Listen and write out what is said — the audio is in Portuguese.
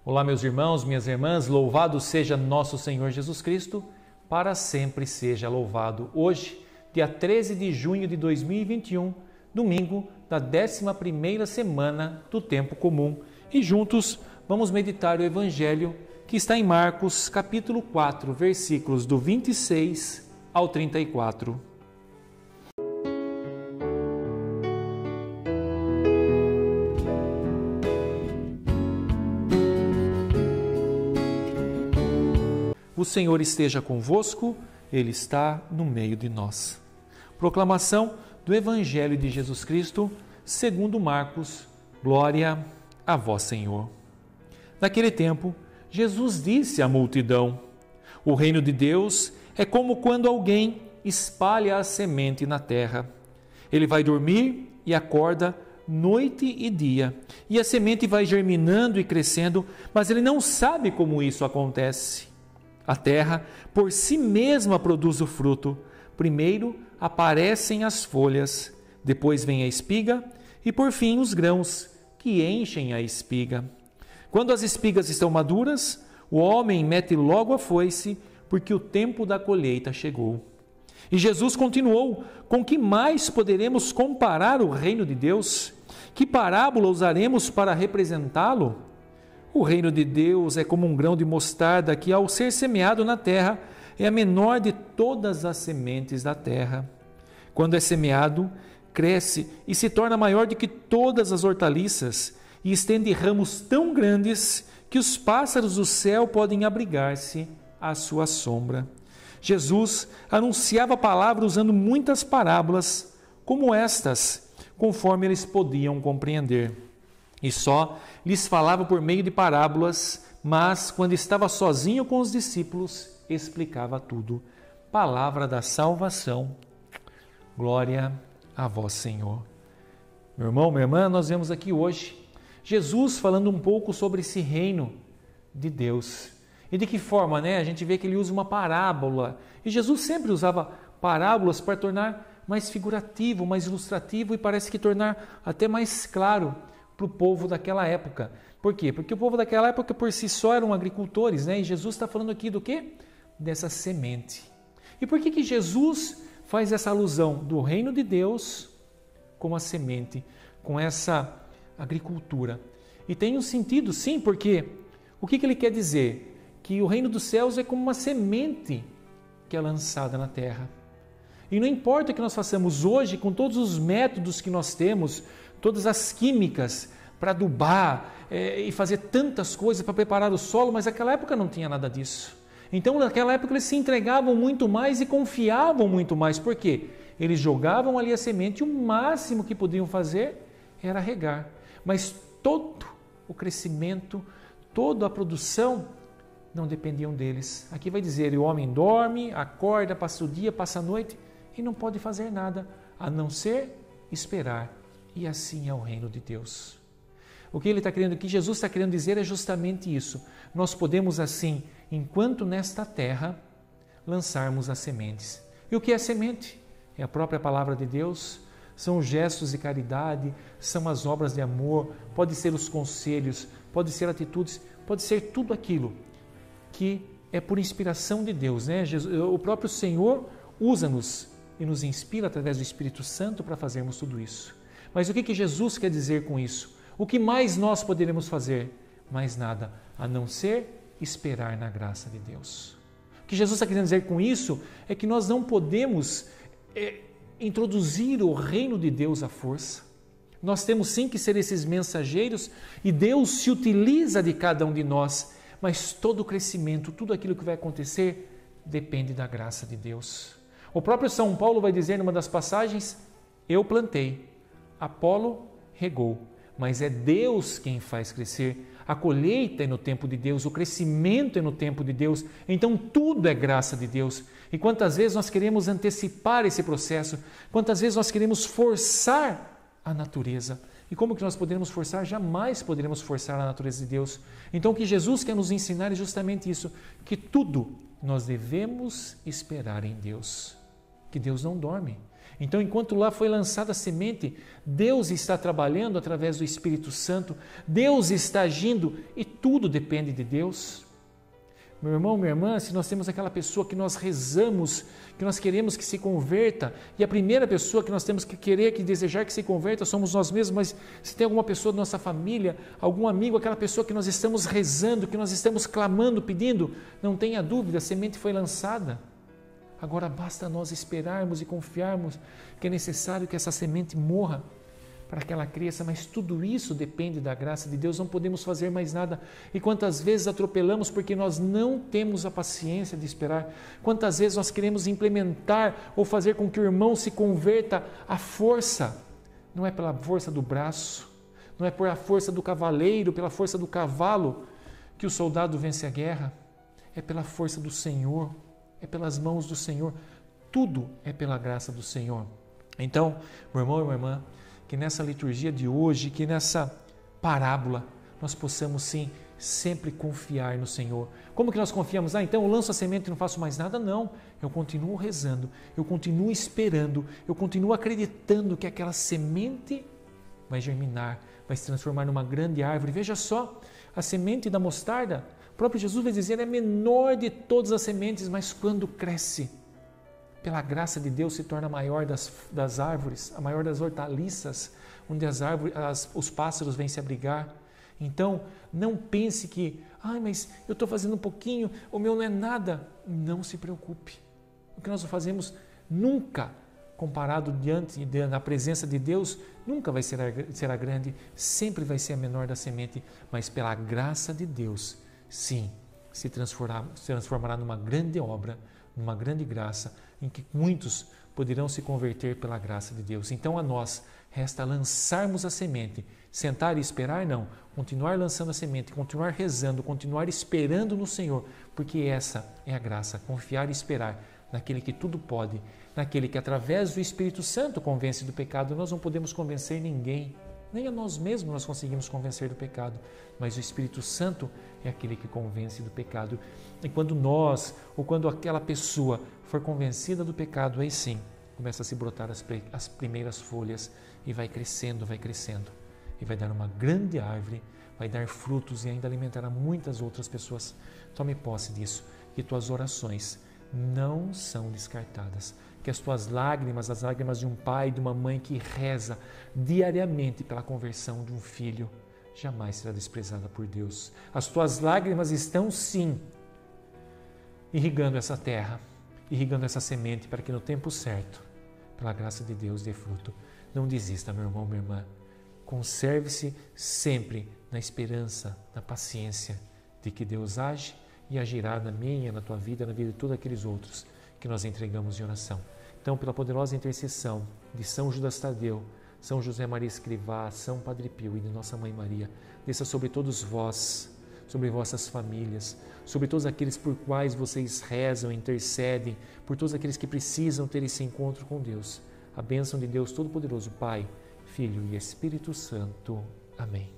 Olá, meus irmãos, minhas irmãs, louvado seja nosso Senhor Jesus Cristo, para sempre seja louvado. Hoje, dia 13 de junho de 2021, domingo da 11ª semana do tempo comum. E juntos vamos meditar o Evangelho que está em Marcos, capítulo 4, versículos do 26 ao 34. O Senhor esteja convosco, Ele está no meio de nós. Proclamação do Evangelho de Jesus Cristo, segundo Marcos. Glória a vós, Senhor. Naquele tempo, Jesus disse à multidão: o reino de Deus é como quando alguém espalha a semente na terra. Ele vai dormir e acorda noite e dia, e a semente vai germinando e crescendo, mas ele não sabe como isso acontece. A terra, por si mesma, produz o fruto. Primeiro aparecem as folhas, depois vem a espiga e, por fim, os grãos, que enchem a espiga. Quando as espigas estão maduras, o homem mete logo a foice, porque o tempo da colheita chegou. E Jesus continuou: com que mais poderemos comparar o reino de Deus? Que parábola usaremos para representá-lo? O reino de Deus é como um grão de mostarda que, ao ser semeado na terra, é a menor de todas as sementes da terra. Quando é semeado, cresce e se torna maior do que todas as hortaliças e estende ramos tão grandes que os pássaros do céu podem abrigar-se à sua sombra. Jesus anunciava a palavra usando muitas parábolas como estas, conforme eles podiam compreender. E só lhes falava por meio de parábolas, mas quando estava sozinho com os discípulos, explicava tudo. Palavra da salvação. Glória a vós, Senhor. Meu irmão, minha irmã, nós vemos aqui hoje Jesus falando um pouco sobre esse reino de Deus. E de que forma, né? A gente vê que ele usa uma parábola. E Jesus sempre usava parábolas para tornar mais figurativo, mais ilustrativo e parece que tornar até mais claro para o povo daquela época. Por quê? Porque o povo daquela época por si só eram agricultores, né? E Jesus está falando aqui do quê? Dessa semente. E por que Jesus faz essa alusão do reino de Deus como a semente, com essa agricultura? E tem um sentido, sim, porque o que ele quer dizer? Que o reino dos céus é como uma semente que é lançada na terra. E não importa o que nós façamos hoje, com todos os métodos que nós temos, todas as químicas para adubar e fazer tantas coisas para preparar o solo, mas naquela época não tinha nada disso. Então, naquela época, eles se entregavam muito mais e confiavam muito mais. Por quê? Eles jogavam ali a semente e o máximo que podiam fazer era regar. Mas todo o crescimento, toda a produção não dependiam deles. Aqui vai dizer, o homem dorme, acorda, passa o dia, passa a noite e não pode fazer nada, a não ser esperar. E assim é o reino de Deus. O que ele está querendo, o que Jesus está querendo dizer é justamente isso. Nós podemos assim, enquanto nesta terra, lançarmos as sementes. E o que é semente? É a própria palavra de Deus, são os gestos de caridade, são as obras de amor, pode ser os conselhos, pode ser atitudes, pode ser tudo aquilo que é por inspiração de Deus, né? O próprio Senhor usa-nos e nos inspira através do Espírito Santo para fazermos tudo isso. Mas o que Jesus quer dizer com isso? O que mais nós poderemos fazer? Mais nada, a não ser esperar na graça de Deus. O que Jesus está querendo dizer com isso é que nós não podemos introduzir o reino de Deus à força. Nós temos sim que ser esses mensageiros e Deus se utiliza de cada um de nós, mas todo o crescimento, tudo aquilo que vai acontecer depende da graça de Deus. O próprio São Paulo vai dizer numa das passagens: eu plantei, Apolo regou, mas é Deus quem faz crescer. A colheita é no tempo de Deus, o crescimento é no tempo de Deus, então tudo é graça de Deus. E quantas vezes nós queremos antecipar esse processo, quantas vezes nós queremos forçar a natureza. E como que nós podemos forçar? Jamais poderemos forçar a natureza de Deus. Então o que Jesus quer nos ensinar é justamente isso, que tudo nós devemos esperar em Deus, que Deus não dorme. Então, enquanto lá foi lançada a semente, Deus está trabalhando através do Espírito Santo, Deus está agindo e tudo depende de Deus. Meu irmão, minha irmã, se nós temos aquela pessoa que nós rezamos, que nós queremos que se converta, e a primeira pessoa que nós temos que querer, que desejar que se converta, somos nós mesmos, mas se tem alguma pessoa da nossa família, algum amigo, aquela pessoa que nós estamos rezando, que nós estamos clamando, pedindo, não tenha dúvida, a semente foi lançada. Agora basta nós esperarmos e confiarmos que é necessário que essa semente morra para que ela cresça, mas tudo isso depende da graça de Deus, não podemos fazer mais nada. E quantas vezes atropelamos porque nós não temos a paciência de esperar? Quantas vezes nós queremos implementar ou fazer com que o irmão se converta à força? Não é pela força do braço, não é por a força do cavaleiro, pela força do cavalo que o soldado vence a guerra, é pela força do Senhor, é pelas mãos do Senhor, tudo é pela graça do Senhor. Então, meu irmão e minha irmã, que nessa liturgia de hoje, que nessa parábola, nós possamos sim sempre confiar no Senhor. Como que nós confiamos? Então eu lanço a semente e não faço mais nada? Não, eu continuo rezando, eu continuo esperando, eu continuo acreditando que aquela semente vai germinar, vai se transformar numa grande árvore. Veja só, a semente da mostarda, o próprio Jesus vai dizer, é a menor de todas as sementes, mas quando cresce, pela graça de Deus se torna a maior das árvores, a maior das hortaliças, onde os pássaros vêm se abrigar. Então, não pense que, mas eu estou fazendo um pouquinho, o meu não é nada. Não se preocupe. O que nós fazemos nunca, comparado na presença de Deus, nunca será grande, sempre vai ser a menor da semente, mas pela graça de Deus, sim, se transformará numa grande obra, numa grande graça, em que muitos poderão se converter pela graça de Deus. Então a nós resta lançarmos a semente, sentar e esperar não, continuar lançando a semente, continuar rezando, continuar esperando no Senhor, porque essa é a graça, confiar e esperar naquele que tudo pode, naquele que através do Espírito Santo convence do pecado. Nós não podemos convencer ninguém, nem a nós mesmos nós conseguimos convencer do pecado, mas o Espírito Santo é aquele que convence do pecado. E quando nós, ou quando aquela pessoa for convencida do pecado, aí sim, começa a se brotar as primeiras folhas e vai crescendo, e vai dar uma grande árvore, vai dar frutos e ainda alimentará muitas outras pessoas. Tome posse disso, que tuas orações não são descartadas, que as tuas lágrimas, as lágrimas de um pai, de uma mãe que reza diariamente pela conversão de um filho, jamais será desprezada por Deus. As tuas lágrimas estão sim irrigando essa terra, irrigando essa semente para que no tempo certo, pela graça de Deus, dê fruto. Não desista, meu irmão, minha irmã. Conserve-se sempre na esperança, na paciência de que Deus age e agirá na minha, na tua vida, na vida de todos aqueles outros que nós entregamos em oração. Então, pela poderosa intercessão de São Judas Tadeu, São José Maria Escrivá, São Padre Pio e de Nossa Mãe Maria, desça sobre todos vós, sobre vossas famílias, sobre todos aqueles por quais vocês rezam, intercedem, por todos aqueles que precisam ter esse encontro com Deus. A bênção de Deus Todo-Poderoso, Pai, Filho e Espírito Santo. Amém.